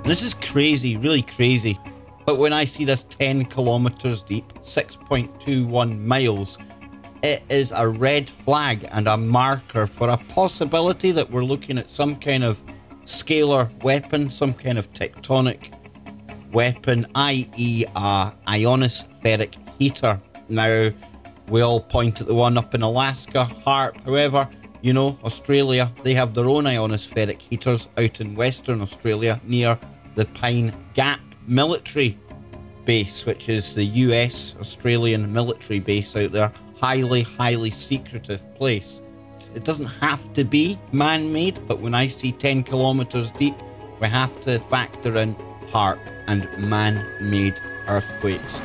This is crazy, really crazy. But when I see this 10 kilometers deep, 6.21 miles, it is a red flag and a marker for a possibility that we're looking at some kind of scalar weapon, some kind of tectonic weapon, i.e. a ionospheric heater. Now, we all point at the one up in Alaska, HARP. However, you know, Australia, they have their own ionospheric heaters out in Western Australia near the Pine Gap military base, which is the US Australian military base out there. Highly, highly secretive place. It doesn't have to be man-made, but when I see 10 kilometers deep, we have to factor in HARP and man-made earthquakes.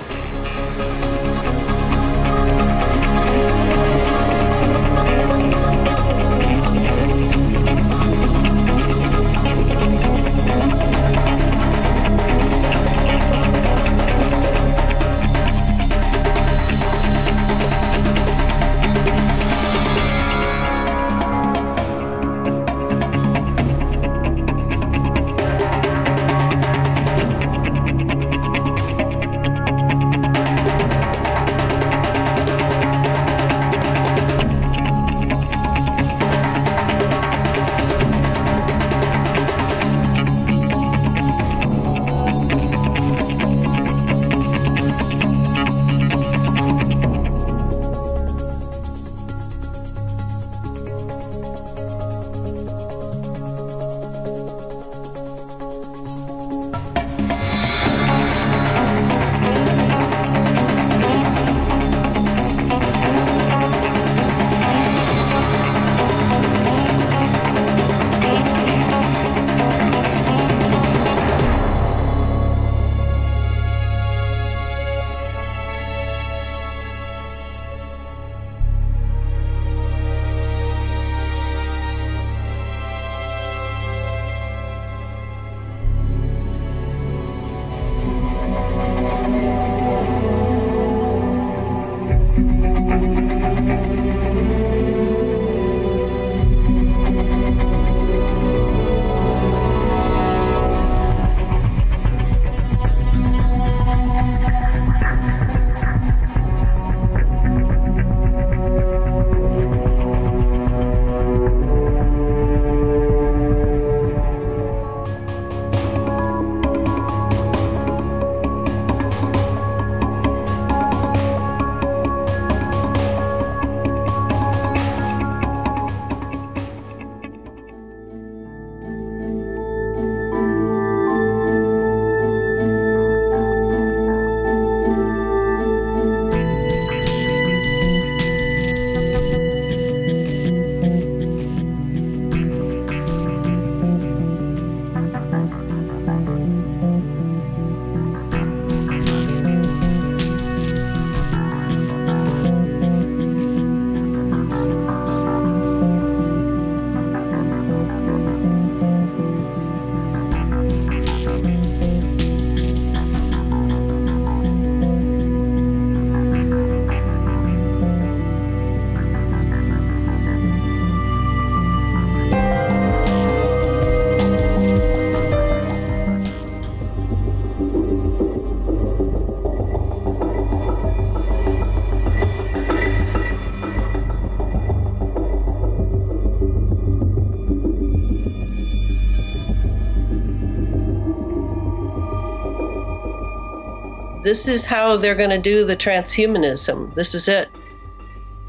this is how they're going to do the transhumanism. This is it.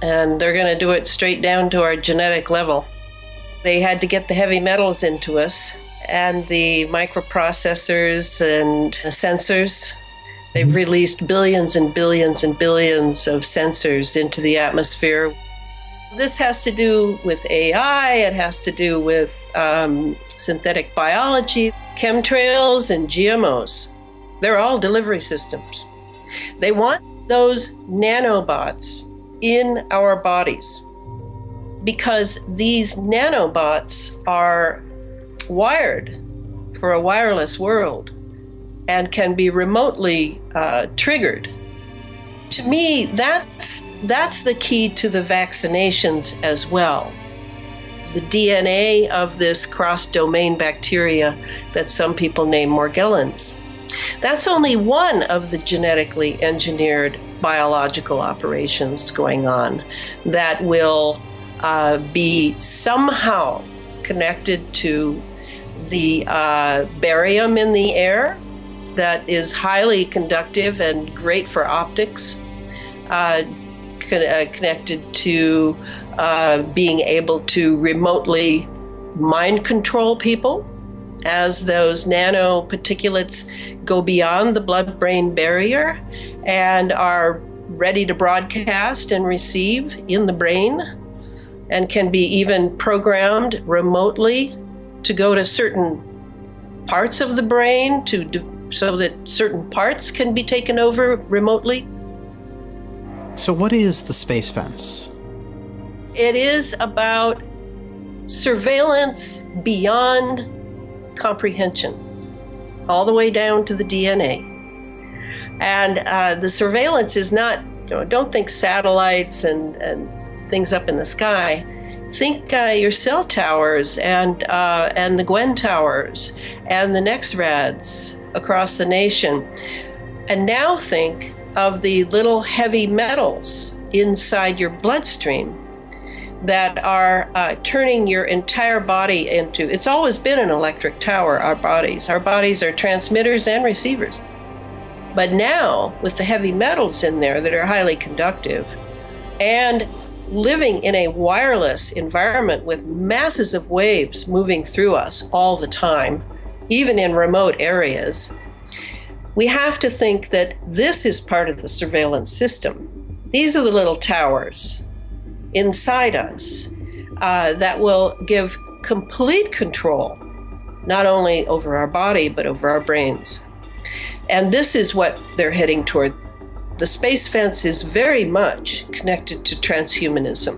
And they're going to do it straight down to our genetic level. They had to get the heavy metals into us and the microprocessors and the sensors. They've released billions and billions and billions of sensors into the atmosphere. This has to do with AI, it has to do with synthetic biology, chemtrails and GMOs. They're all delivery systems. They want those nanobots in our bodies because these nanobots are wired for a wireless world and can be remotely triggered. To me, that's the key to the vaccinations as well. The DNA of this cross-domain bacteria that some people name Morgellons. That's only one of the genetically engineered biological operations going on that will be somehow connected to the barium in the air that is highly conductive and great for optics, connected to being able to remotely mind control people as those nanoparticulates go beyond the blood-brain barrier and are ready to broadcast and receive in the brain and can be even programmed remotely to go to certain parts of the brain so that certain parts can be taken over remotely. So what is the space fence? It is about surveillance beyond comprehension, all the way down to the DNA. And the surveillance is not, don't think satellites and things up in the sky. Think your cell towers and the Gwen towers and the NexRads across the nation. And now think of the little heavy metals inside your bloodstream that are turning your entire body into, it's always been an electric tower, our bodies. Our bodies are transmitters and receivers. But now, with the heavy metals in there that are highly conductive, and living in a wireless environment with masses of waves moving through us all the time, even in remote areas, we have to think that this is part of the surveillance system. These are the little towers inside us that will give complete control, not only over our body, but over our brains. And this is what they're heading toward. The space fence is very much connected to transhumanism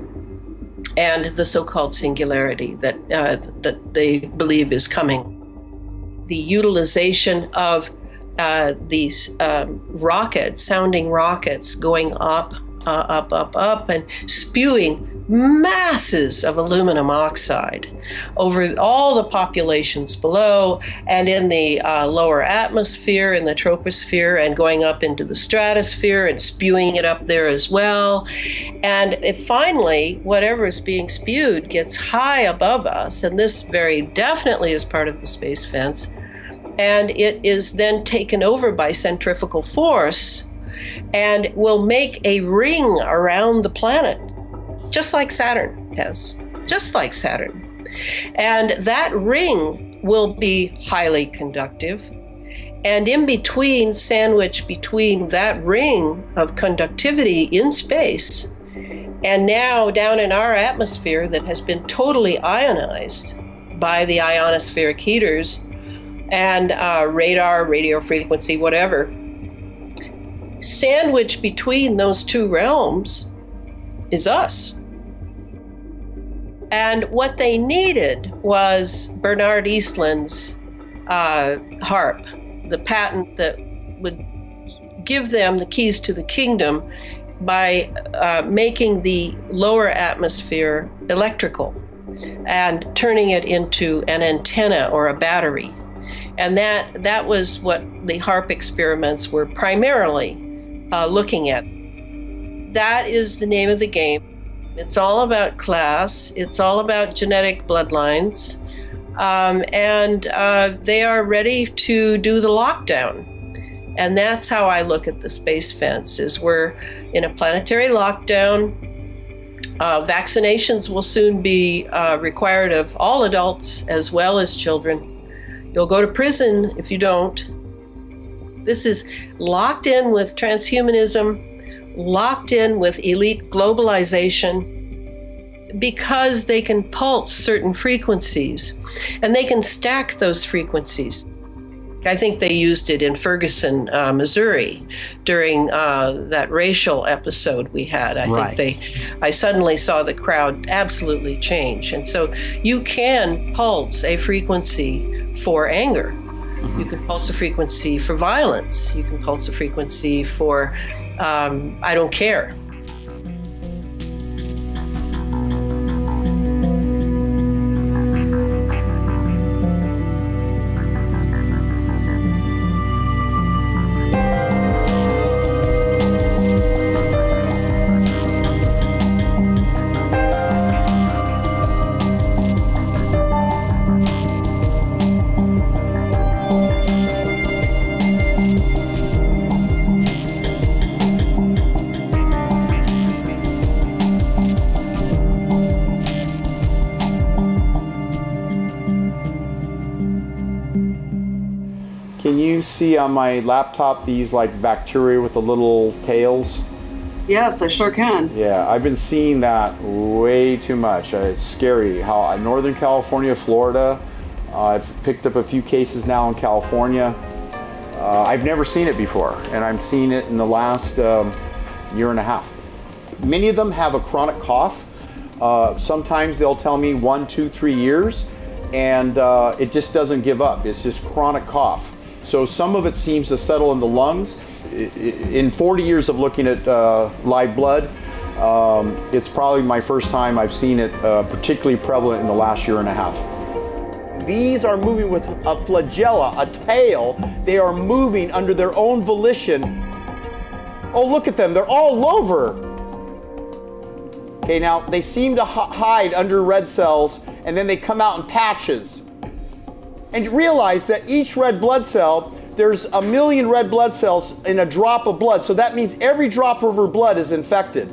and the so-called singularity that they believe is coming. The utilization of these sounding rockets going up, up, and spewing masses of aluminum oxide over all the populations below and in the lower atmosphere, in the troposphere, and going up into the stratosphere and spewing it up there as well. And finally, whatever is being spewed gets high above us, and this very definitely is part of the space fence, and it is then taken over by centrifugal force and will make a ring around the planet, just like Saturn has, just like Saturn. And that ring will be highly conductive. And in between, sandwiched between that ring of conductivity in space and now down in our atmosphere that has been totally ionized by the ionospheric heaters and radar, radio frequency, whatever, sandwiched between those two realms is us. And what they needed was Bernard Eastland's HAARP, the patent that would give them the keys to the kingdom by making the lower atmosphere electrical and turning it into an antenna or a battery. And that was what the HAARP experiments were primarily looking at. That is the name of the game. It's all about class. It's all about genetic bloodlines. And they are ready to do the lockdown. And that's how I look at the space fence, is we're in a planetary lockdown. Vaccinations will soon be required of all adults as well as children. You'll go to prison if you don't. This is locked in with transhumanism, locked in with elite globalization, because they can pulse certain frequencies and they can stack those frequencies. I think they used it in Ferguson, Missouri, during that racial episode we had. I suddenly saw the crowd absolutely change. And so you can pulse a frequency for anger. You can pulse a frequency for violence. You can pulse a frequency for I don't care. Can you see on my laptop these like bacteria with the little tails? Yes, I sure can. Yeah, I've been seeing that way too much. It's scary how in Northern California, Florida, I've picked up a few cases now in California. I've never seen it before, and I'm seeing it in the last year and a half. Many of them have a chronic cough. Sometimes they'll tell me 1, 2, 3 years, and it just doesn't give up. It's just chronic cough. So some of it seems to settle in the lungs. In 40 years of looking at live blood, it's probably my first time I've seen it particularly prevalent in the last year and a half. These are moving with a flagella, a tail. They are moving under their own volition. Oh, look at them, they're all over. Okay, now they seem to hide under red cells, and then they come out in patches. And realize that each red blood cell, there's 1 million red blood cells in a drop of blood. So that means every drop of her blood is infected.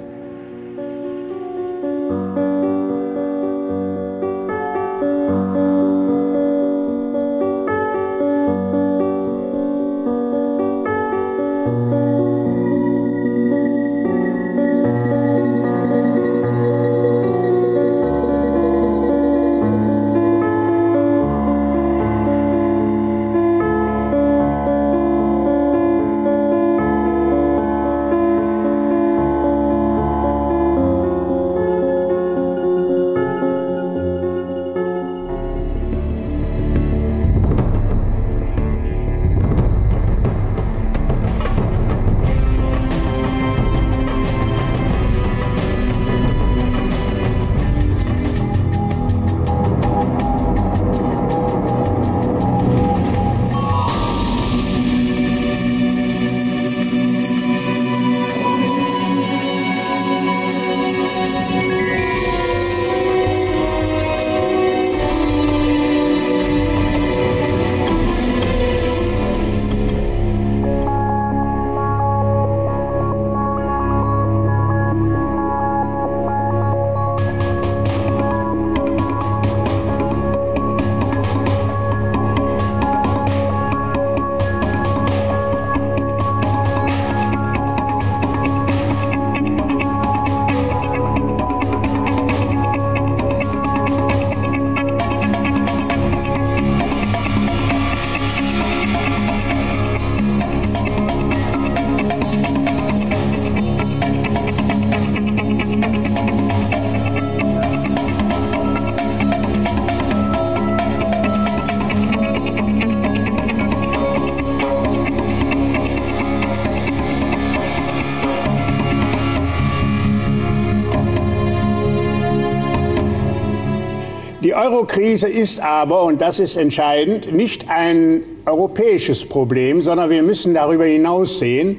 Die Euro-Krise ist aber, und das ist entscheidend, nicht ein europäisches Problem, sondern wir müssen darüber hinaus sehen,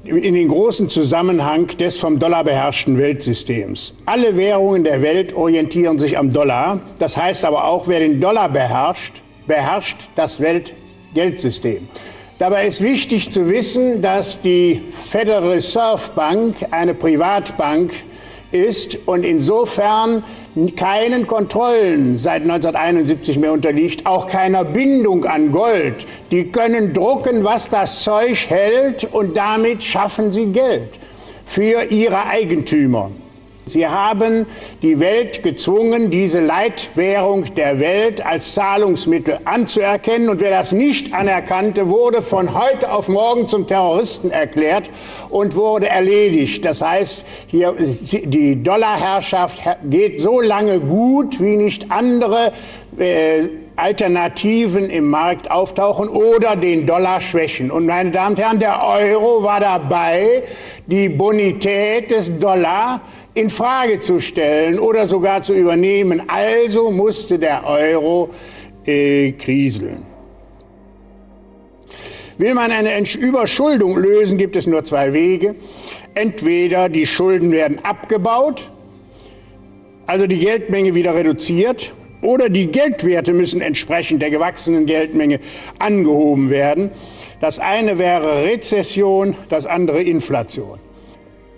in den großen Zusammenhang des vom Dollar beherrschten Weltsystems. Alle Währungen der Welt orientieren sich am Dollar. Das heißt aber auch, wer den Dollar beherrscht, beherrscht das Weltgeldsystem. Dabei ist wichtig zu wissen, dass die Federal Reserve Bank eine Privatbank ist und insofern keinen Kontrollen seit 1971 mehr unterliegt, auch keiner Bindung an Gold. Die können drucken, was das Zeug hält, und damit schaffen sie Geld für ihre Eigentümer. Sie haben die Welt gezwungen, diese Leitwährung der Welt als Zahlungsmittel anzuerkennen. Und wer das nicht anerkannte, wurde von heute auf morgen zum Terroristen erklärt und wurde erledigt. Das heißt, hier die Dollarherrschaft geht so lange gut, wie nicht andere Alternativen im Markt auftauchen oder den Dollar schwächen. Und meine Damen und Herren, der Euro war dabei, die Bonität des Dollar in Frage zu stellen oder sogar zu übernehmen. Also musste der Euro kriseln. Will man eine Überschuldung lösen, gibt es nur zwei Wege. Entweder die Schulden werden abgebaut, also die Geldmenge wieder reduziert, oder die Geldwerte müssen entsprechend der gewachsenen Geldmenge angehoben werden. Das eine wäre Rezession, das andere Inflation.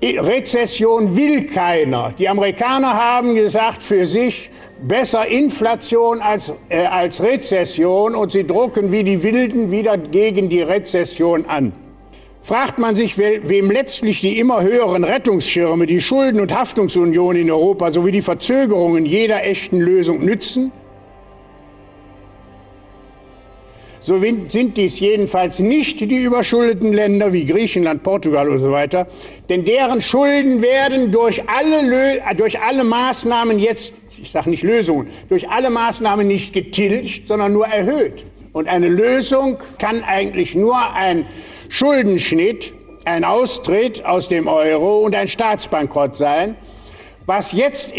Rezession will keiner. Die Amerikaner haben gesagt für sich, besser Inflation als Rezession, und sie drucken wie die Wilden wieder gegen die Rezession an. Fragt man sich, wem letztlich die immer höheren Rettungsschirme, die Schulden- und Haftungsunion in Europa sowie die Verzögerungen jeder echten Lösung nützen? So sind dies jedenfalls nicht die überschuldeten Länder wie Griechenland, Portugal und so weiter, denn deren Schulden werden durch alle Maßnahmen jetzt, ich sage nicht Lösungen, durch alle Maßnahmen nicht getilgt, sondern nur erhöht. Und eine Lösung kann eigentlich nur ein Schuldenschnitt, ein Austritt aus dem Euro und ein Staatsbankrott sein. Was jetzt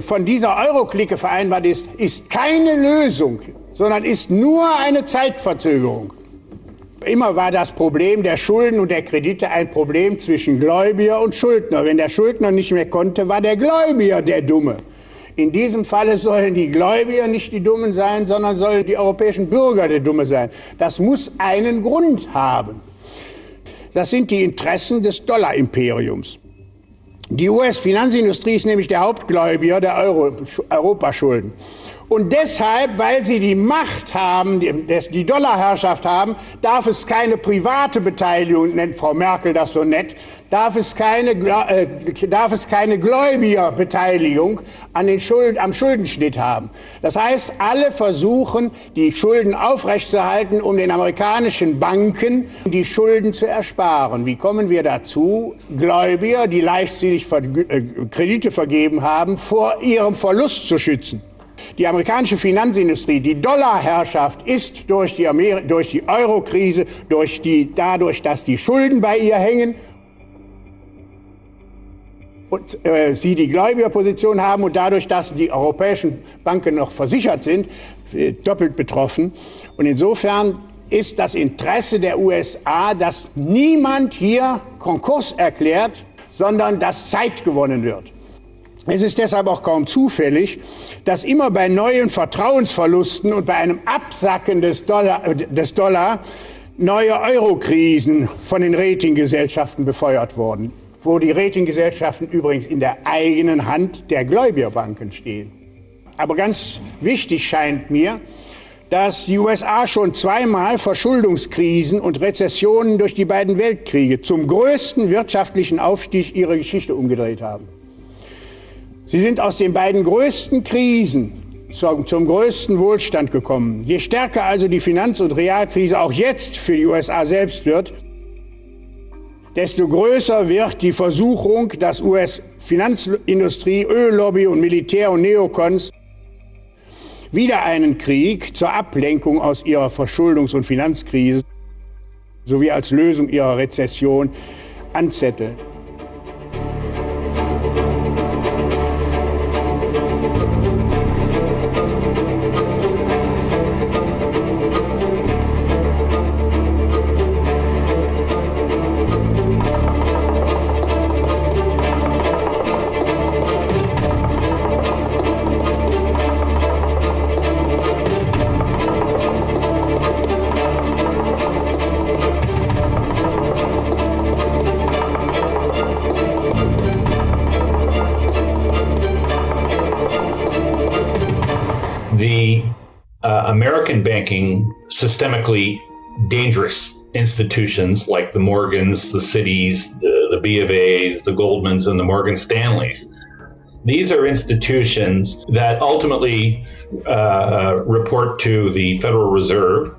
von dieser Euro-Clique vereinbart ist, ist keine Lösung, sondern ist nur eine Zeitverzögerung. Immer war das Problem der Schulden und der Kredite ein Problem zwischen Gläubiger und Schuldner. Wenn der Schuldner nicht mehr konnte, war der Gläubiger der Dumme. In diesem Falle sollen die Gläubiger nicht die Dummen sein, sondern sollen die europäischen Bürger der Dumme sein. Das muss einen Grund haben. Das sind die Interessen des Dollarimperiums. Die US-Finanzindustrie ist nämlich der Hauptgläubiger der Europaschulden. Und deshalb, weil sie die Macht haben, die Dollarherrschaft haben, darf es keine private Beteiligung, nennt Frau Merkel das so nett, darf es keine Gläubigerbeteiligung am Schuldenschnitt haben. Das heißt, alle versuchen, die Schulden aufrechtzuerhalten, um den amerikanischen Banken die Schulden zu ersparen. Wie kommen wir dazu? Gläubiger, die leichtsinnig Kredite vergeben haben, vor ihrem Verlust zu schützen. Die amerikanische Finanzindustrie, die Dollarherrschaft ist durch die Euro-Krise, dadurch, dass die Schulden bei ihr hängen und sie die Gläubigerposition haben und dadurch, dass die europäischen Banken noch versichert sind, doppelt betroffen. Und insofern ist das Interesse der USA, dass niemand hier Konkurs erklärt, sondern dass Zeit gewonnen wird. Es ist deshalb auch kaum zufällig, dass immer bei neuen Vertrauensverlusten und bei einem Absacken des Dollar neue Euro-Krisen von den Ratinggesellschaften befeuert wurden, wo die Ratinggesellschaften übrigens in der eigenen Hand der Gläubigerbanken stehen. Aber ganz wichtig scheint mir, dass die USA schon zweimal Verschuldungskrisen und Rezessionen durch die beiden Weltkriege zum größten wirtschaftlichen Aufstieg ihrer Geschichte umgedreht haben. Sie sind aus den beiden größten Krisen zum größten Wohlstand gekommen. Je stärker also die Finanz- und Realkrise auch jetzt für die USA selbst wird, desto größer wird die Versuchung, dass US-Finanzindustrie, Öllobby und Militär und Neokons wieder einen Krieg zur Ablenkung aus ihrer Verschuldungs- und Finanzkrise sowie als Lösung ihrer Rezession anzetteln. banking systemically dangerous institutions like the Morgans, the Citis, the B of A's, the Goldmans, and the Morgan Stanleys. These are institutions that ultimately report to the Federal Reserve,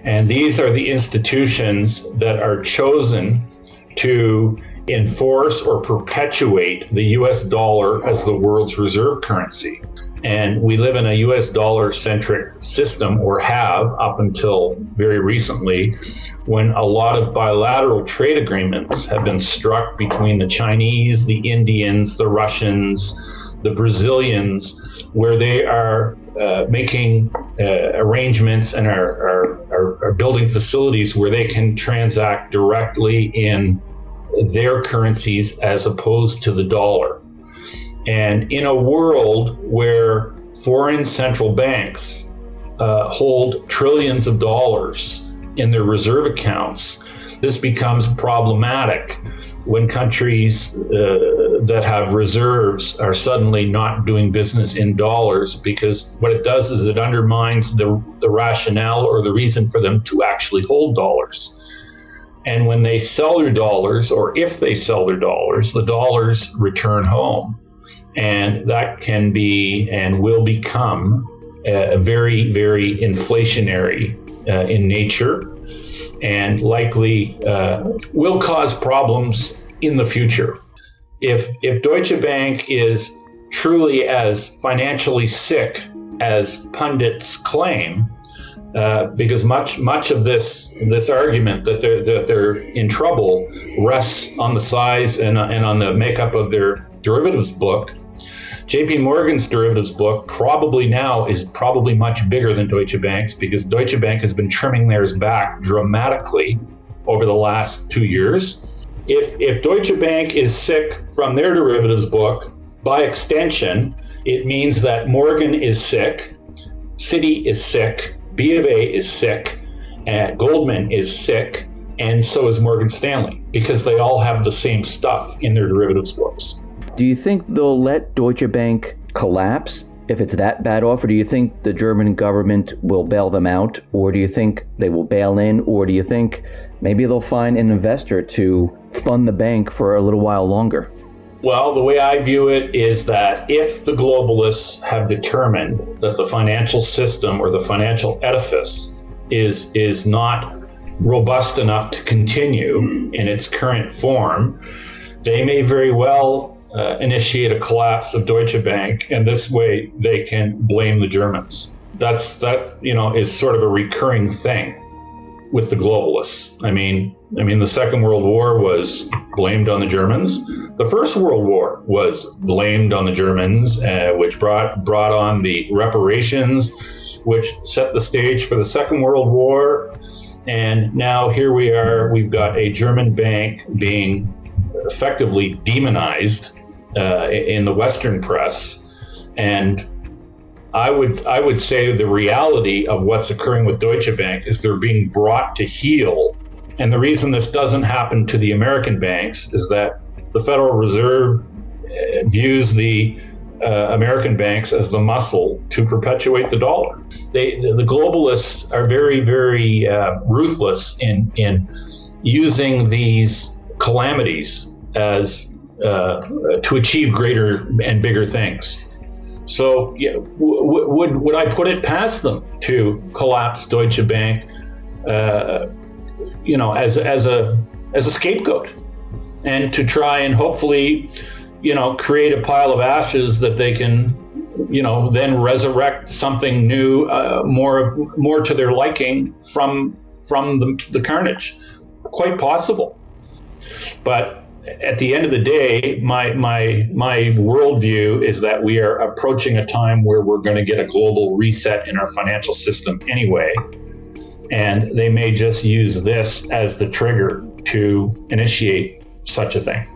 and these are the institutions that are chosen to enforce or perpetuate the US dollar as the world's reserve currency. And we live in a US dollar-centric system, or have up until very recently, when a lot of bilateral trade agreements have been struck between the Chinese, the Indians, the Russians, the Brazilians, where they are making arrangements and are building facilities where they can transact directly in their currencies as opposed to the dollar. And in a world where foreign central banks hold trillions of dollars in their reserve accounts, this becomes problematic when countries that have reserves are suddenly not doing business in dollars, because what it does is it undermines the rationale or the reason for them to actually hold dollars. And when they sell their dollars, or if they sell their dollars, the dollars return home. And that can be and will become very, very inflationary in nature, and likely will cause problems in the future. If Deutsche Bank is truly as financially sick as pundits claim, because much of this argument that they're in trouble rests on the size and on the makeup of their derivatives book. JP Morgan's derivatives book probably now is probably much bigger than Deutsche Bank's, because Deutsche Bank has been trimming theirs back dramatically over the last 2 years. If Deutsche Bank is sick from their derivatives book, by extension, it means that Morgan is sick, Citi is sick, B of A is sick, and Goldman is sick, and so is Morgan Stanley, because they all have the same stuff in their derivatives books. Do you think they'll let Deutsche Bank collapse if it's that bad off, or do you think the German government will bail them out, or do you think they will bail in, or do you think maybe they'll find an investor to fund the bank for a little while longer? Well, the way I view it is that if the globalists have determined that the financial system or the financial edifice is not robust enough to continue in its current form, they may very well initiate a collapse of Deutsche Bank, and this way they can blame the Germans. That is sort of a recurring thing with the globalists. I mean, the Second World War was blamed on the Germans. The First World War was blamed on the Germans, which brought on the reparations, which set the stage for the Second World War. And now here we are, we've got a German bank being effectively demonized in the Western press. And I would say the reality of what's occurring with Deutsche Bank is they're being brought to heel. And the reason this doesn't happen to the American banks is that the Federal Reserve views the American banks as the muscle to perpetuate the dollar. The globalists are very, very ruthless in using these calamities as to achieve greater and bigger things. So would I put it past them to collapse Deutsche Bank, as a scapegoat, and to try and hopefully, create a pile of ashes that they can, then resurrect something new, more to their liking from the carnage. Quite possible. But at the end of the day, my worldview is that we are approaching a time where we're going to get a global reset in our financial system anyway. And they may just use this as the trigger to initiate such a thing.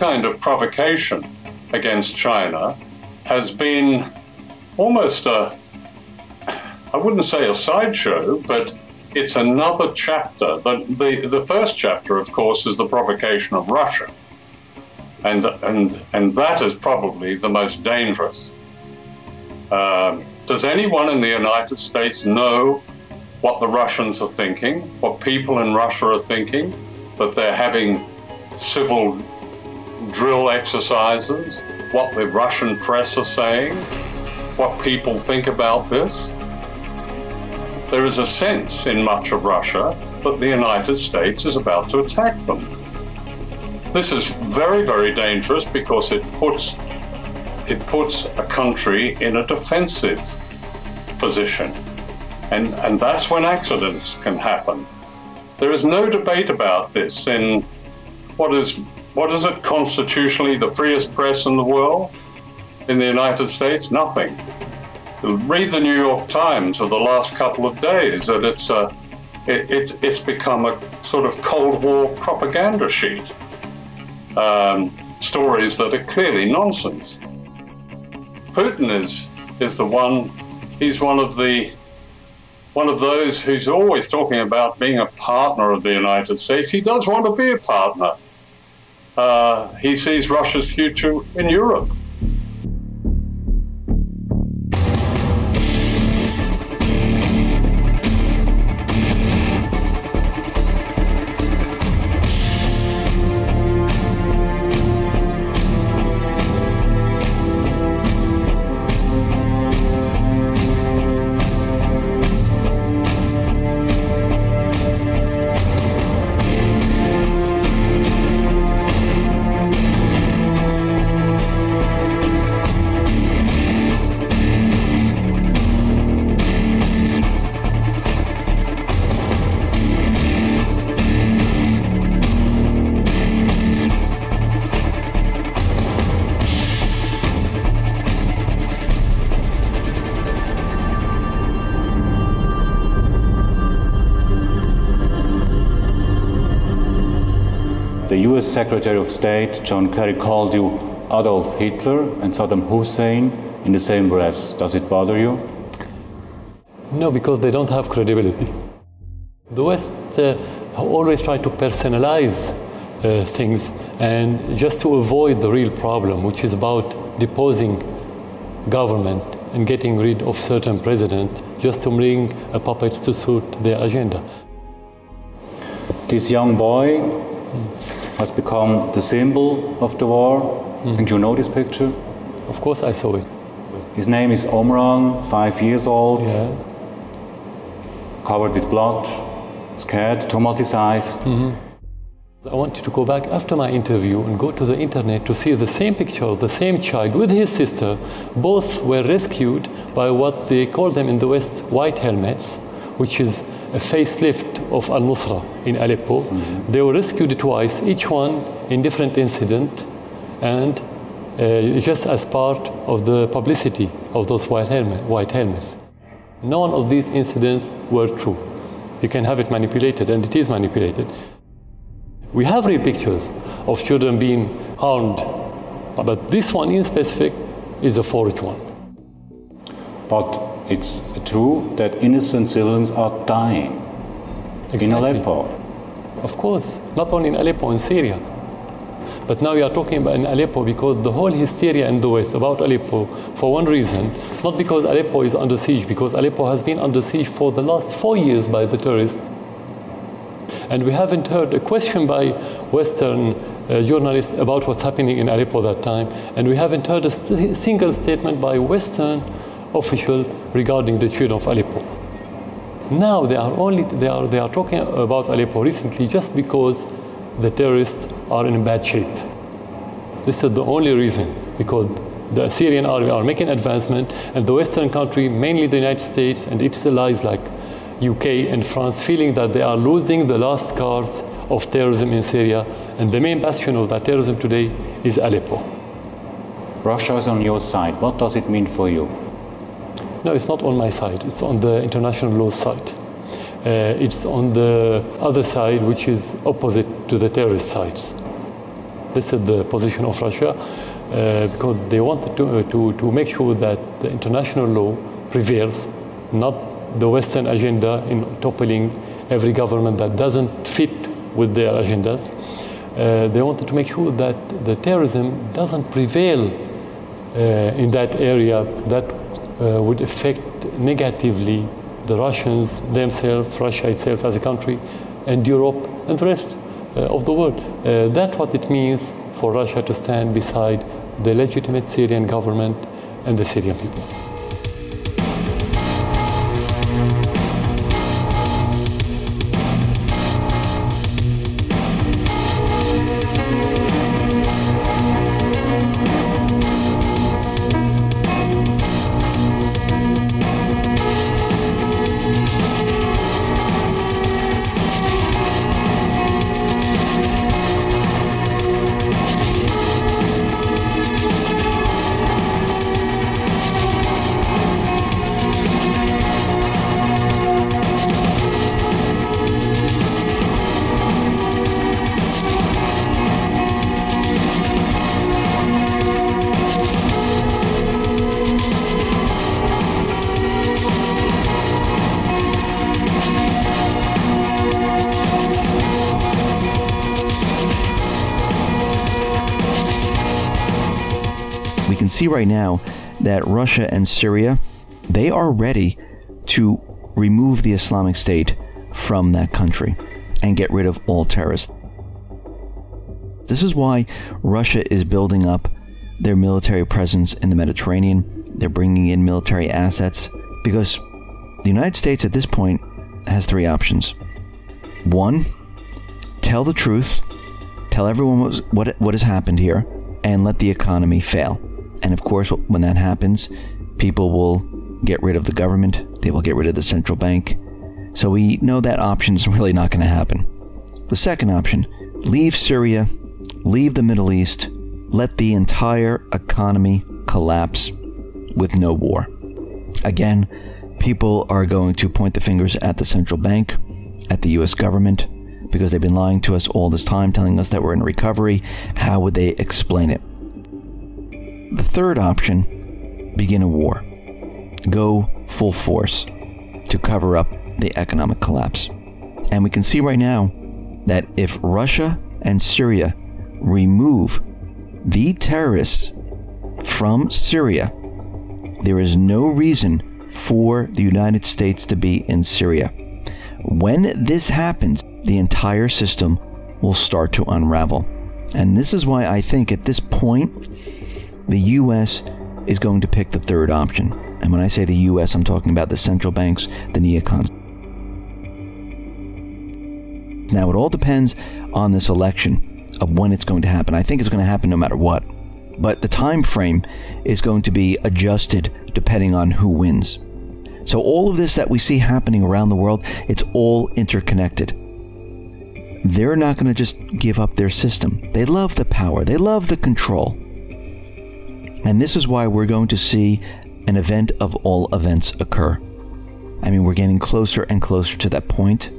kind of provocation against China has been almost I wouldn't say a sideshow, but it's another chapter. The first chapter, of course, is the provocation of Russia. And that is probably the most dangerous. Does anyone in the United States know what the Russians are thinking, what people in Russia are thinking, that they're having civil drill exercises, what the Russian press are saying, what people think about this? There is a sense in much of Russia that the United States is about to attack them. This is very, very dangerous because it puts a country in a defensive position. And that's when accidents can happen. There is no debate about this in what is it constitutionally the freest press in the world? In the United States, nothing. Read the New York Times of the last couple of days, that it's become a sort of Cold War propaganda sheet. Stories that are clearly nonsense. Putin is the one. He's one of those who's always talking about being a partner of the United States. He does want to be a partner. He sees Russia's future in Europe. The US Secretary of State, John Kerry, called you Adolf Hitler and Saddam Hussein in the same breath. Does it bother you? No, because they don't have credibility. The West always try to personalize things, and just to avoid the real problem, which is about deposing government and getting rid of certain president, just to bring puppets to suit their agenda. This young boy has become the symbol of the war. Think you know this picture? Of course I saw it. His name is Omran, 5 years old, Yeah. covered with blood, scared, traumatized. I want you to go back after my interview and go to the internet to see the same picture of the same child with his sister. Both were rescued by what they call them in the West white helmets, which is a facelift of al-Nusra in Aleppo. They were rescued twice, each one in different incident, and just as part of the publicity of those white helmets. None of these incidents were true. You can have it manipulated, and it is manipulated. We have real pictures of children being harmed, but this one in specific is a forged one. But it's true that innocent civilians are dying in Aleppo. Of course, not only in Aleppo, in Syria. But now we are talking about in Aleppo because the whole hysteria in the West about Aleppo, for one reason, not because Aleppo is under siege, because Aleppo has been under siege for the last 4 years by the terrorists. And we haven't heard a question by Western journalists about what's happening in Aleppo that time. And we haven't heard a single statement by Western official regarding the children of Aleppo. Now they are talking about Aleppo recently just because the terrorists are in bad shape. This is the only reason, because the Syrian army are making advancement, and the Western country, mainly the United States and its allies like UK and France, feeling that they are losing the last scars of terrorism in Syria, and the main bastion of that terrorism today is Aleppo. Russia is on your side. What does it mean for you? No, it's not on my side. It's on the international law side. It's on the other side, which is opposite to the terrorist sides. this is the position of Russia, because they wanted to make sure that the international law prevails, not the Western agenda in toppling every government that doesn't fit with their agendas. They wanted to make sure that the terrorism doesn't prevail in that area that would affect negatively the Russians themselves, Russia itself as a country, and Europe and the rest of the world. That's what it means for Russia to stand beside the legitimate Syrian government and the Syrian people. See right now that Russia and Syria, they are ready to remove the Islamic State from that country and get rid of all terrorists. This is why Russia is building up their military presence in the Mediterranean. They're bringing in military assets because the United States at this point has three options. One, tell the truth, tell everyone what has happened here, and let the economy fail. And of course, when that happens, people will get rid of the government, they will get rid of the central bank. So we know that option is really not going to happen. The second option, leave Syria, leave the Middle East, let the entire economy collapse with no war. Again, people are going to point the fingers at the central bank, at the US government, because they've been lying to us all this time, telling us that we're in recovery. How would they explain it? The third option, begin a war. Go full force to cover up the economic collapse. And we can see right now that if Russia and Syria remove the terrorists from Syria, there is no reason for the United States to be in Syria. When this happens, the entire system will start to unravel. And this is why I think at this point, the U.S. is going to pick the third option. And when I say the U.S., I'm talking about the central banks, the neocons. Now, it all depends on this election of when it's going to happen. I think it's going to happen no matter what. But the time frame is going to be adjusted depending on who wins. So all of this that we see happening around the world, it's all interconnected. They're not going to just give up their system. They love the power. They love the control. And this is why we're going to see an event of all events occur. I mean, we're getting closer and closer to that point.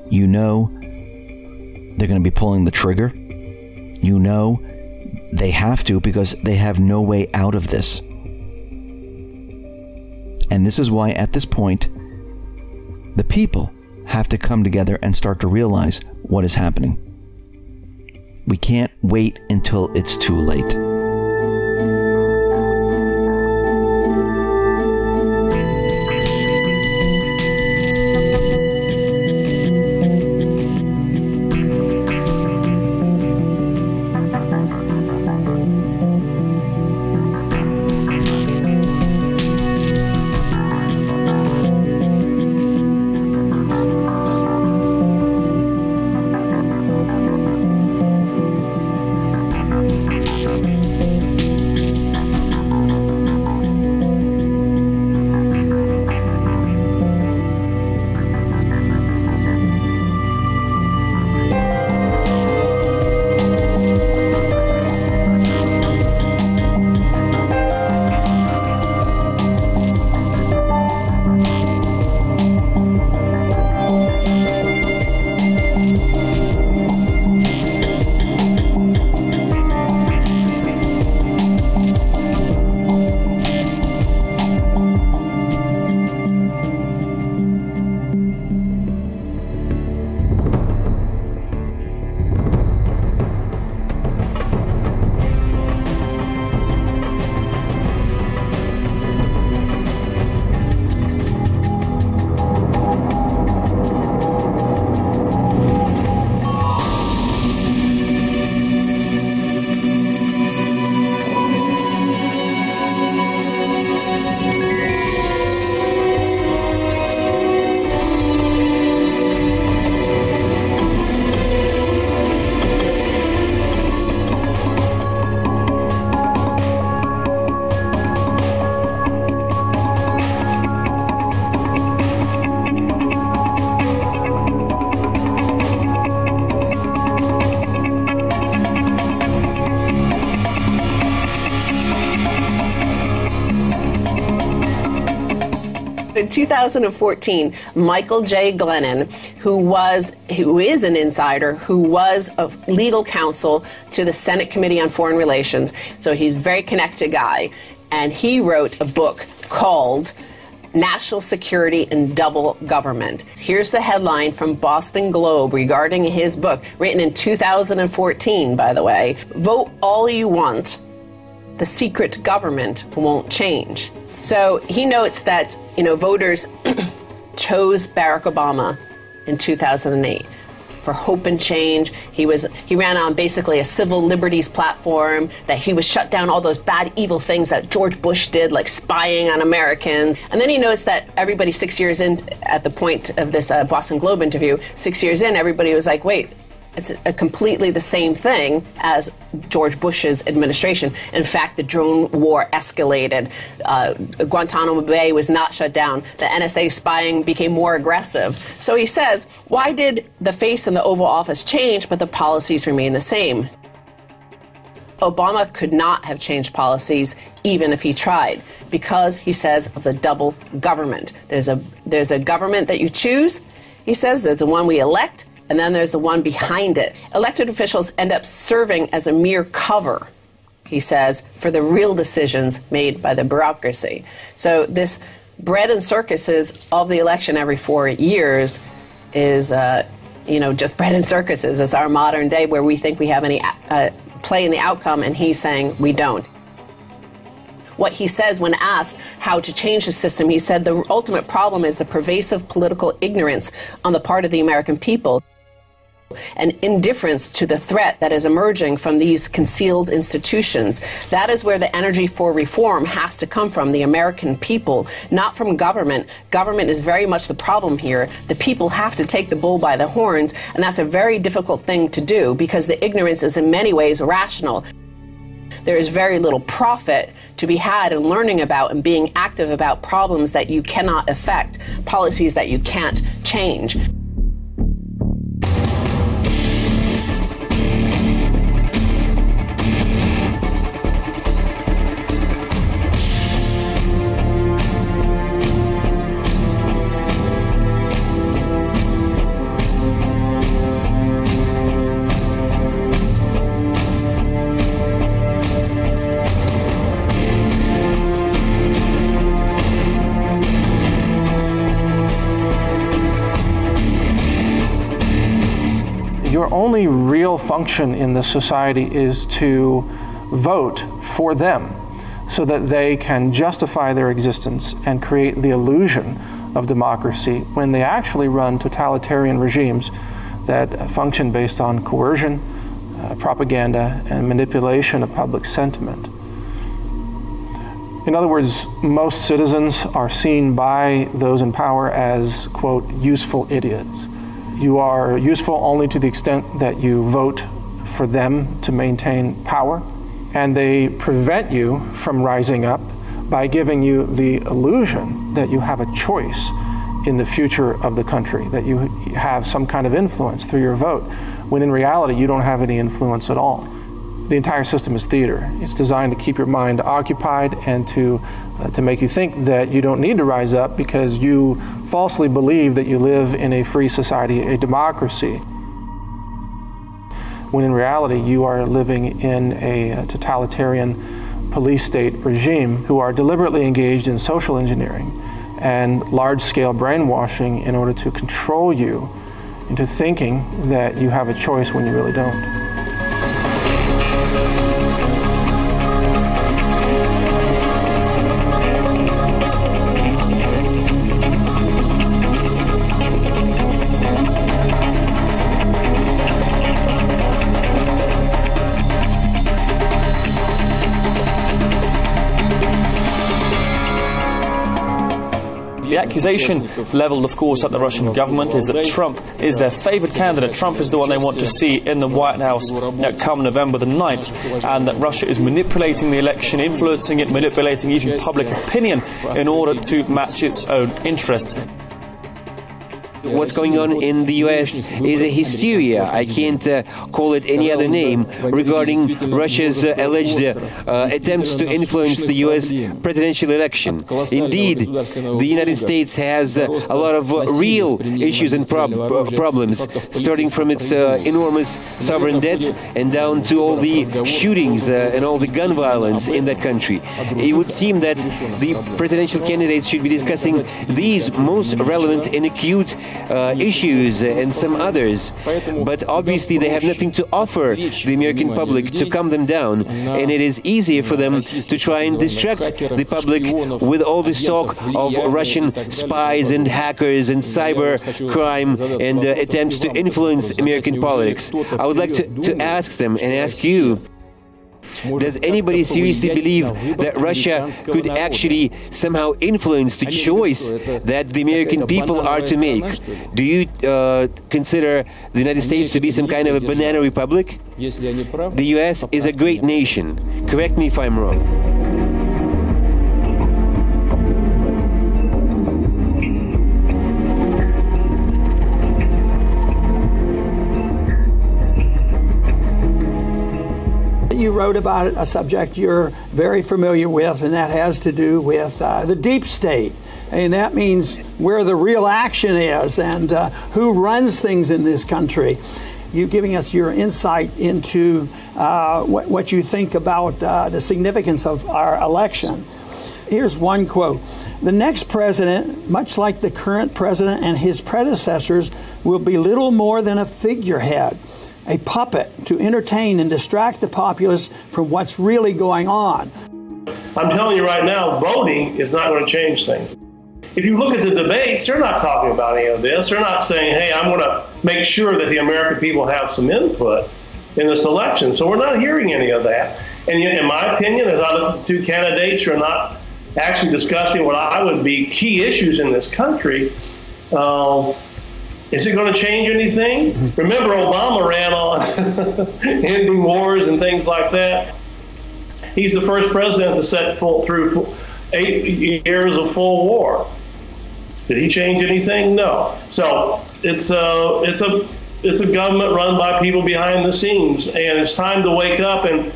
You know they're going to be pulling the trigger. You know they have to, because they have no way out of this. And this is why at this point, the people have to come together and start to realize what is happening. We can't wait until it's too late. in 2014, Michael J. Glennon, who is an insider, who was a legal counsel to the Senate Committee on Foreign Relations, so he's a very connected guy, and he wrote a book called National Security and Double Government. Here's the headline from Boston Globe regarding his book, written in 2014, by the way. Vote all you want, the secret government won't change. So he notes that, voters chose Barack Obama in 2008 for hope and change. He ran on basically a civil liberties platform, that he was shut down all those bad, evil things that George Bush did, like spying on Americans. And then he notes that everybody 6 years in, at the point of this Boston Globe interview, 6 years in, everybody was like, wait, it's completely the same thing as George Bush's administration. In fact, the drone war escalated. Guantanamo Bay was not shut down. The NSA spying became more aggressive. So he says, why did the face in the Oval Office change, but the policies remain the same? Obama could not have changed policies even if he tried, because, he says, of the double government. There's a government that you choose. He says there's the one we elect, and then there's the one behind it. Elected officials end up serving as a mere cover, he says, for the real decisions made by the bureaucracy. So this bread and circuses of the election every 4 years is, just bread and circuses. It's our modern day where we think we have any play in the outcome, and he's saying we don't. What he says when asked how to change the system, he said the ultimate problem is the pervasive political ignorance on the part of the American people and indifference to the threat that is emerging from these concealed institutions. That is where the energy for reform has to come from, the American people, not from government. Government is very much the problem here. The people have to take the bull by the horns, and that's a very difficult thing to do because the ignorance is in many ways rational. There is very little profit to be had in learning about and being active about problems that you cannot affect, policies that you can't change. Your only real function in the society is to vote for them so that they can justify their existence and create the illusion of democracy when they actually run totalitarian regimes that function based on coercion, propaganda, and manipulation of public sentiment. In other words, most citizens are seen by those in power as, quote, useful idiots. You are useful only to the extent that you vote for them to maintain power, and they prevent you from rising up by giving you the illusion that you have a choice in the future of the country, that you have some kind of influence through your vote, when in reality you don't have any influence at all. The entire system is theater. It's designed to keep your mind occupied and to make you think that you don't need to rise up because you falsely believe that you live in a free society, a democracy, when in reality you are living in a totalitarian police state regime who are deliberately engaged in social engineering and large-scale brainwashing in order to control you into thinking that you have a choice when you really don't. The accusation leveled, of course, at the Russian government is that Trump is their favored candidate. Trump is the one they want to see in the White House come November the 9th, and that Russia is manipulating the election, influencing it, manipulating even public opinion in order to match its own interests. what's going on in the US is a hysteria, I can't call it any other name, regarding Russia's alleged attempts to influence the US presidential election. Indeed, the United States has a lot of real issues and problems, starting from its enormous sovereign debt and down to all the shootings and all the gun violence in that country. It would seem that the presidential candidates should be discussing these most relevant and acute issues and some others, but obviously they have nothing to offer the American public to calm them down, and it is easier for them to try and distract the public with all this talk of Russian spies and hackers and cyber crime and attempts to influence American politics. I would like to ask them and ask you, does anybody seriously believe that Russia could actually somehow influence the choice that the American people are to make? Do you consider the United States to be some kind of a banana republic? The US is a great nation. Correct me if I'm wrong. You wrote about a subject you're very familiar with, and that has to do with the deep state. And that means where the real action is and who runs things in this country. You giving us your insight into what you think about the significance of our election. Here's one quote. The next president, much like the current president and his predecessors, will be little more than a figurehead, a puppet to entertain and distract the populace from what's really going on. I'm telling you right now, voting is not going to change things. If you look at the debates, they're not talking about any of this. They're not saying, hey, I'm going to make sure that the American people have some input in this election. So we're not hearing any of that. And in my opinion, as I look at the two candidates who are not actually discussing what I would be key issues in this country, is it going to change anything? Remember, Obama ran on ending wars and things like that. He's the first president to set through 8 years of full war. Did he change anything? No. So it's a government run by people behind the scenes, and it's time to wake up and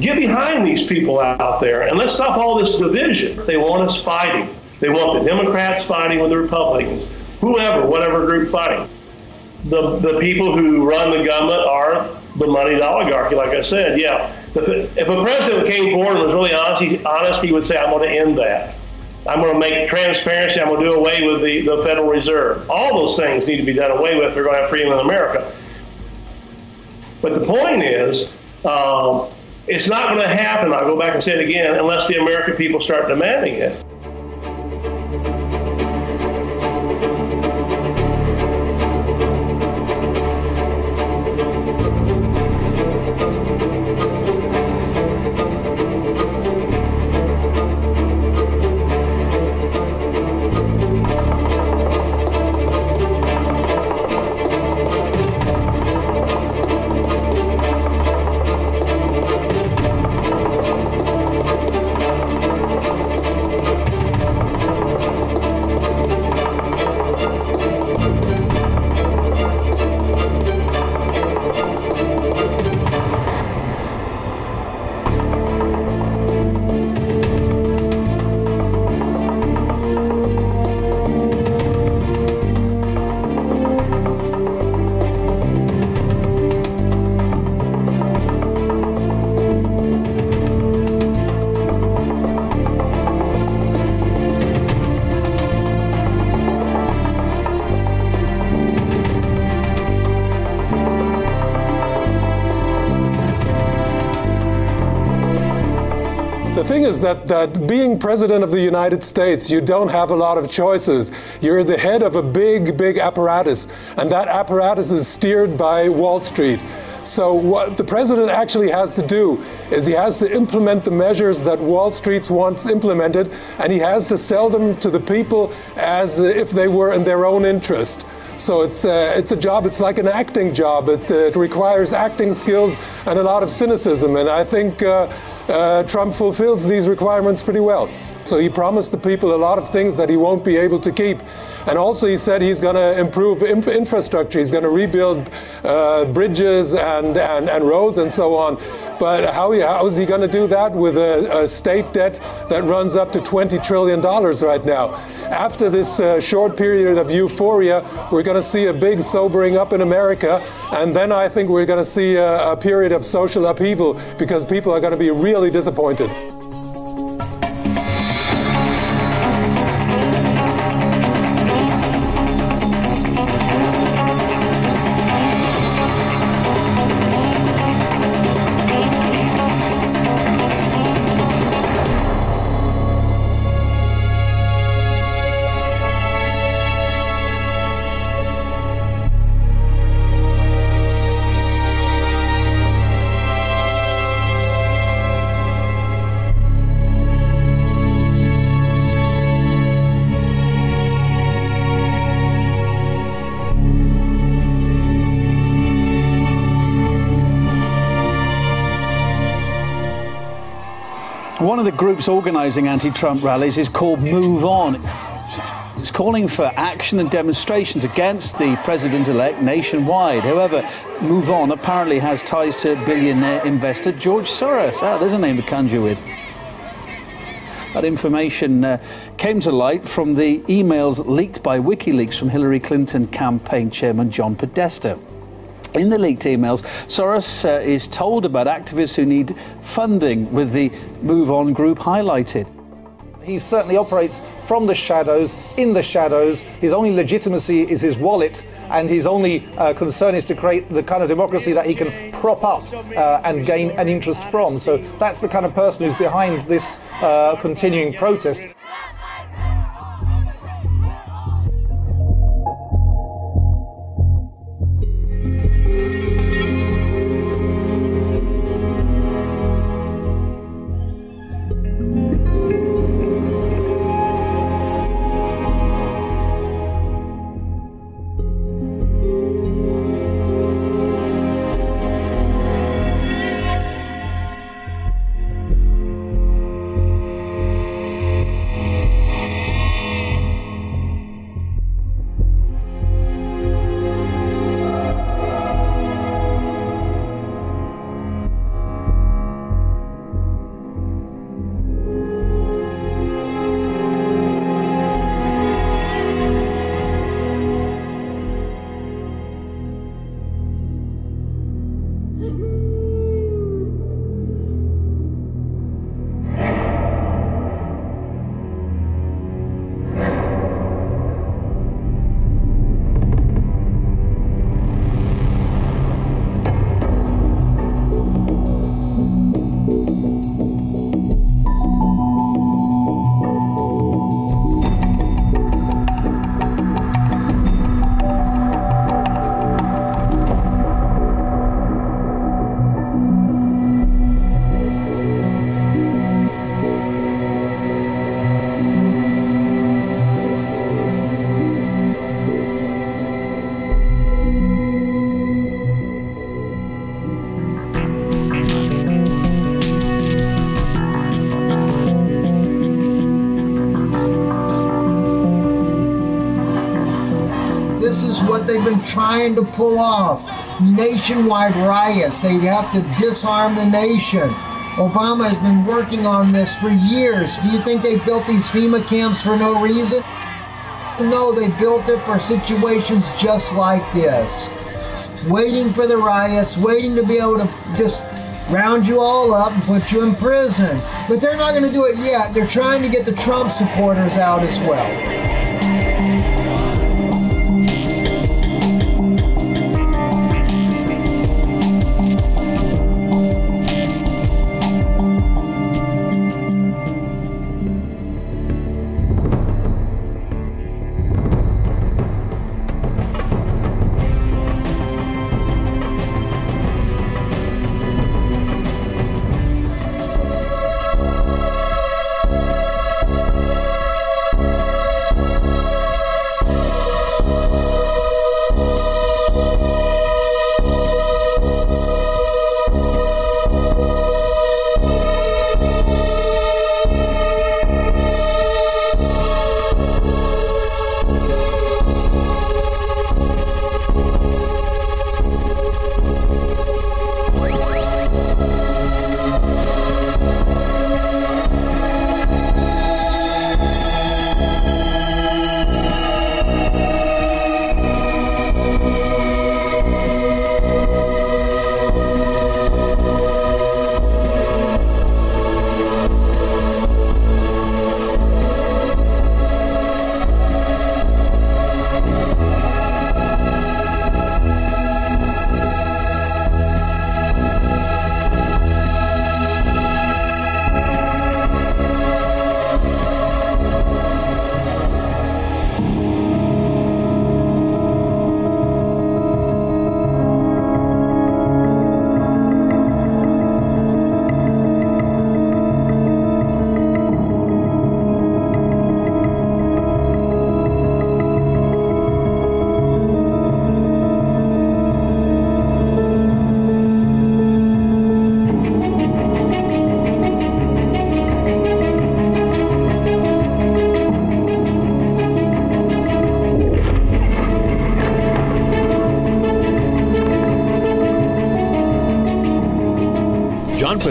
get behind these people out there, and let's stop all this division. They want us fighting. They want the Democrats fighting with the Republicans. Whoever, whatever group fighting. The people who run the government are the moneyed oligarchy, like I said. Yeah, if a president came forward and was really honest, he would say, I'm going to end that. I'm going to make transparency, I'm going to do away with the Federal Reserve. All those things need to be done away with if we're going to have freedom in America. But the point is, it's not going to happen, I'll go back and say it again, unless the American people start demanding it. The thing is that being president of the United States, you don't have a lot of choices. You're the head of a big, big apparatus, and that apparatus is steered by Wall Street. So what the president actually has to do is he has to implement the measures that Wall Street wants implemented, and he has to sell them to the people as if they were in their own interest. So it's a job, it's like an acting job. It requires acting skills and a lot of cynicism, and I think Trump fulfills these requirements pretty well. So he promised the people a lot of things that he won't be able to keep. And also he said he's going to improve infrastructure. He's going to rebuild bridges and roads and so on. But how is he going to do that with a state debt that runs up to $20 trillion right now? After this short period of euphoria, we're going to see a big sobering up in America. And then I think we're going to see a period of social upheaval because people are going to be really disappointed. One of the groups organising anti-Trump rallies is called Move On. It's calling for action and demonstrations against the president-elect nationwide. However, Move On apparently has ties to billionaire investor George Soros. Ah, there's a name to conjure with. That information came to light from the emails leaked by WikiLeaks from Hillary Clinton campaign chairman John Podesta. In the leaked emails, Soros is told about activists who need funding, with the Move On group highlighted. He certainly operates from the shadows, in the shadows. His only legitimacy is his wallet, and his only concern is to create the kind of democracy that he can prop up and gain an interest from. So that's the kind of person who's behind this continuing protest. This is what they've been trying to pull off. Nationwide riots. They have to disarm the nation. Obama has been working on this for years. Do you think they built these FEMA camps for no reason? No, they built it for situations just like this. Waiting for the riots, waiting to be able to just round you all up and put you in prison. But they're not going to do it yet. They're trying to get the Trump supporters out as well.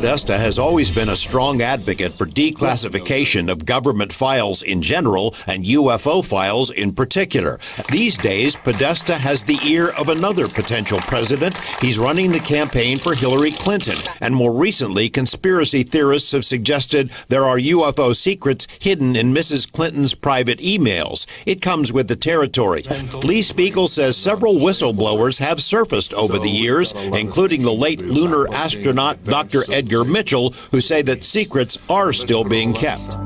Podesta has always been a strong advocate for declassification of government files in general and UFO files in particular. These days, Podesta has the ear of another potential president. He's running the campaign for Hillary Clinton. And more recently, conspiracy theorists have suggested there are UFO secrets hidden in Mrs. Clinton's private emails. It comes with the territory. Lee Spiegel says several whistleblowers have surfaced over the years, including the late lunar astronaut Dr. Edgar Mitchell, who say that secrets are still being kept.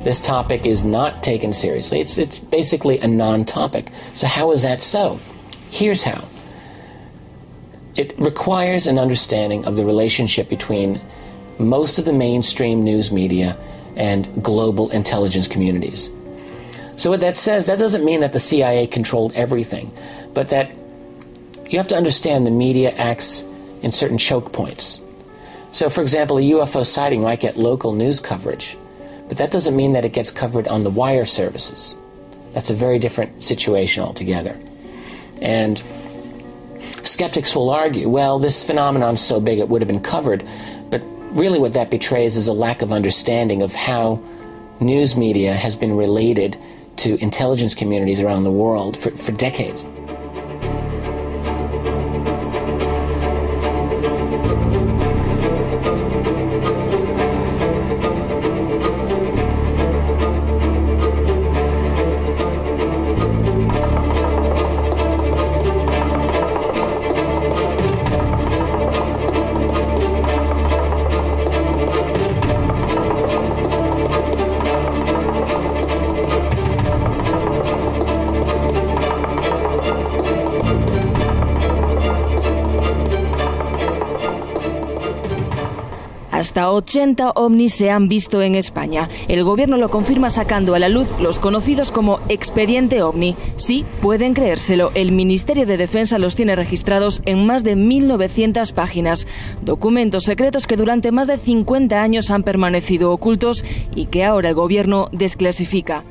This topic is not taken seriously. It's basically a non-topic. So how is that so? Here's how. It requires an understanding of the relationship between most of the mainstream news media and global intelligence communities. So what that says, that doesn't mean that the CIA controlled everything, but that you have to understand the media acts in certain choke points. So for example, a UFO sighting might get local news coverage, but that doesn't mean that it gets covered on the wire services. That's a very different situation altogether. And skeptics will argue, well, this phenomenon is so big it would have been covered, but really what that betrays is a lack of understanding of how news media has been related to intelligence communities around the world for decades. Hasta 80 ovnis se han visto en España. El gobierno lo confirma sacando a la luz los conocidos como Expediente OVNI. Sí, pueden creérselo, el Ministerio de Defensa los tiene registrados en más de 1.900 páginas. Documentos secretos que durante más de 50 años han permanecido ocultos y que ahora el gobierno desclasifica.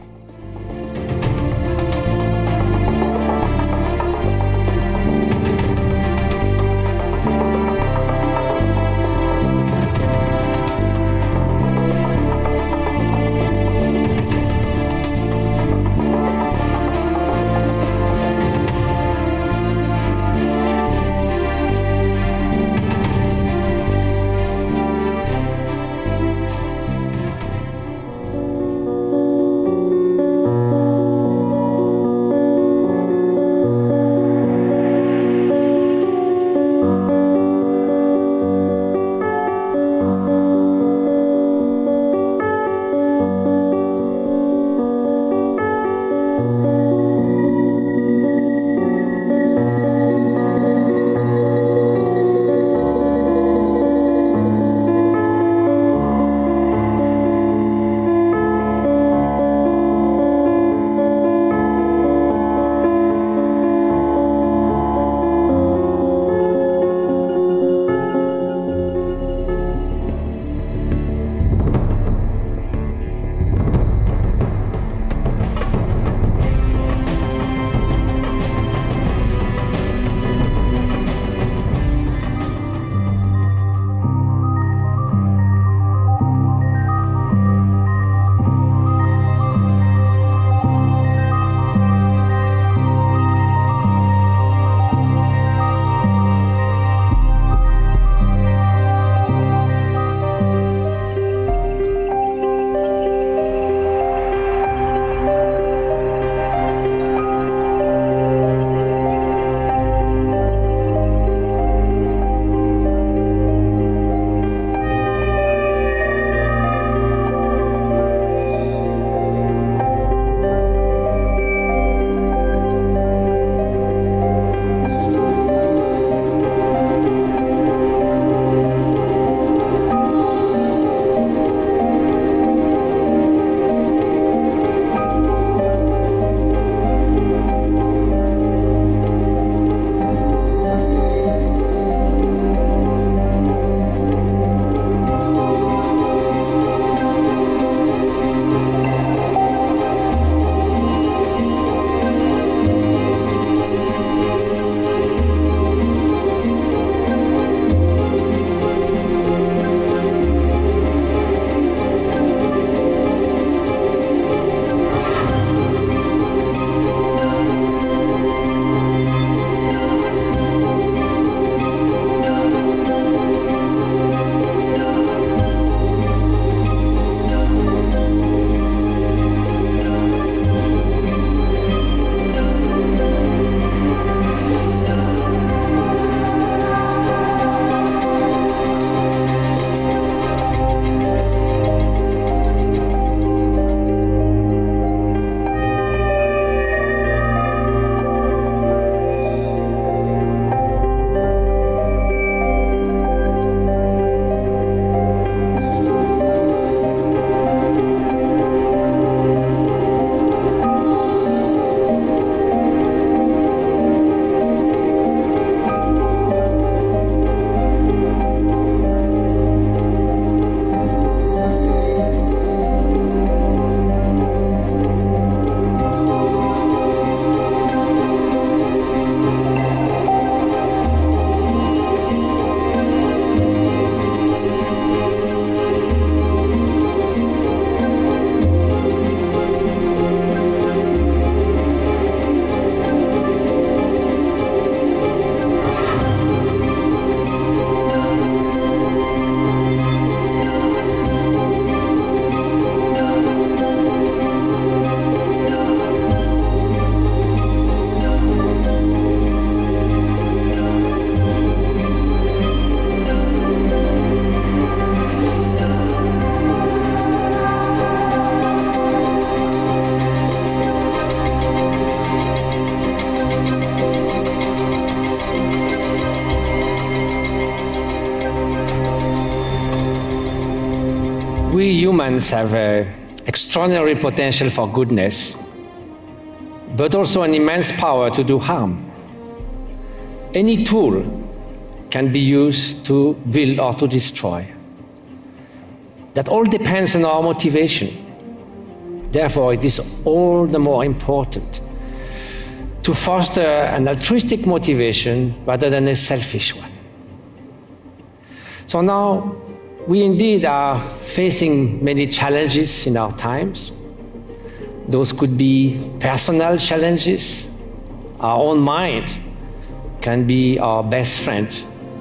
humans have extraordinary potential for goodness, but also an immense power to do harm. Any tool can be used to build or to destroy. That all depends on our motivation. Therefore, it is all the more important to foster an altruistic motivation rather than a selfish one. So now, we indeed are facing many challenges in our times. Those could be personal challenges. Our own mind can be our best friend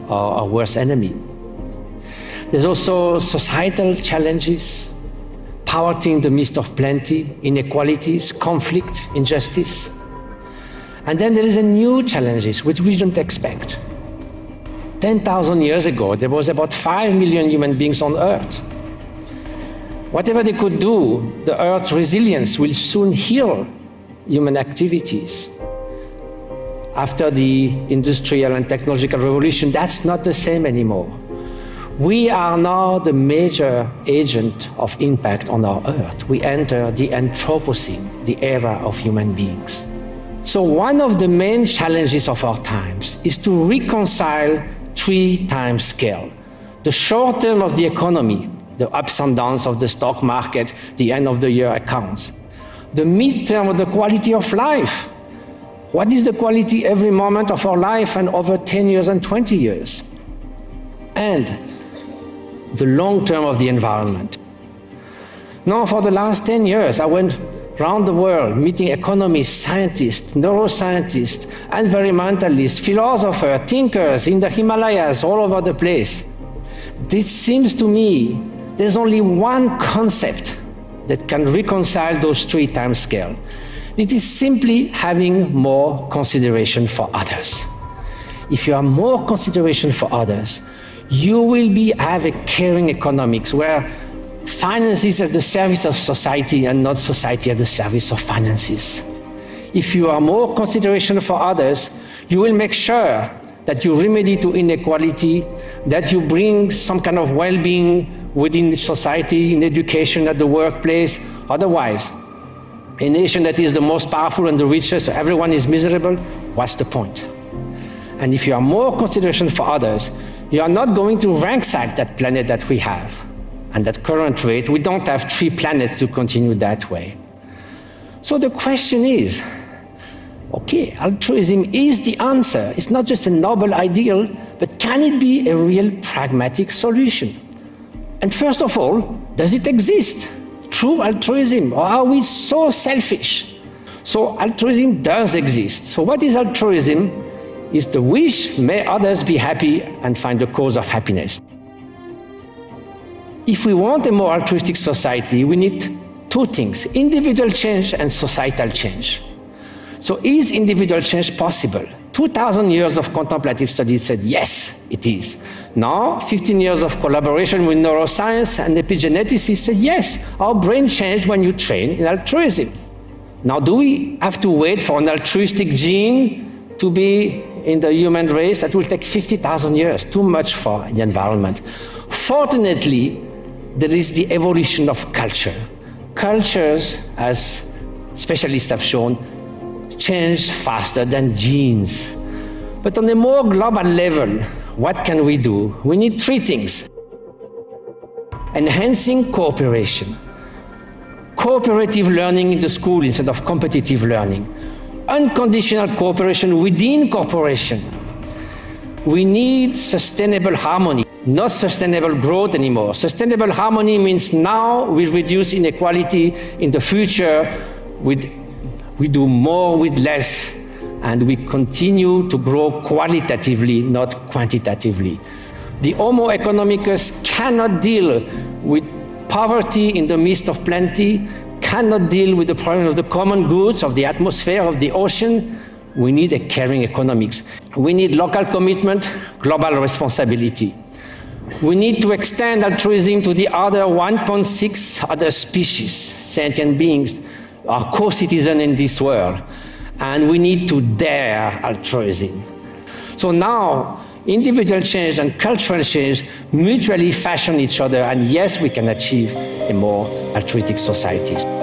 or our worst enemy. There's also societal challenges, poverty in the midst of plenty, inequalities, conflict, injustice. And then there is a new challenges which we don't expect. 10,000 years ago, there was about 5 million human beings on Earth. Whatever they could do, the Earth's resilience will soon heal human activities. After the industrial and technological revolution, that's not the same anymore. We are now the major agent of impact on our Earth. We enter the Anthropocene, the era of human beings. So one of the main challenges of our times is to reconcile 3 time scale. The short term of the economy, the ups and downs of the stock market, the end of the year accounts. The midterm of the quality of life. What is the quality every moment of our life and over 10 years and 20 years? And the long term of the environment. Now, for the last 10 years, I went around the world meeting economists, scientists, neuroscientists, environmentalists, philosophers, thinkers in the Himalayas, all over the place. This seems to me there's only one concept that can reconcile those 3 time scales. It is simply having more consideration for others. If you have more consideration for others, you will have a caring economics where finance is at the service of society and not society at the service of finances. If you are more consideration for others, you will make sure that you remedy to inequality, that you bring some kind of well-being within the society, in education, at the workplace. Otherwise, a nation that is the most powerful and the richest, so everyone is miserable, what's the point? And if you are more consideration for others, you are not going to ransack that planet that we have. And at current rate, we don't have 3 planets to continue that way. So the question is, okay, altruism is the answer. It's not just a noble ideal, but can it be a real pragmatic solution? And first of all, does it exist? True altruism, or are we so selfish? So altruism does exist. So what is altruism? It's the wish, may others be happy and find the cause of happiness. If we want a more altruistic society, we need 2 things, individual change and societal change. So is individual change possible? 2,000 years of contemplative studies said yes, it is. Now, 15 years of collaboration with neuroscience and epigeneticists said yes, our brain changed when you train in altruism. Now, do we have to wait for an altruistic gene to be in the human race? That will take 50,000 years, too much for the environment. Fortunately, there is the evolution of culture. Cultures, as specialists have shown, change faster than genes. But on a more global level, what can we do? We need 3 things. Enhancing cooperation. Cooperative learning in the school instead of competitive learning. Unconditional cooperation within cooperation. We need sustainable harmony, not sustainable growth anymore. Sustainable harmony means now we reduce inequality, in the future we do more with less, and we continue to grow qualitatively, not quantitatively. The Homo economicus cannot deal with poverty in the midst of plenty, cannot deal with the problem of the common goods, of the atmosphere, of the ocean. We need a caring economics. We need local commitment, global responsibility. We need to extend altruism to the other 1.6 other species, sentient beings, are co-citizens in this world. And we need to dare altruism. So now, individual change and cultural change mutually fashion each other, and yes, we can achieve a more altruistic society.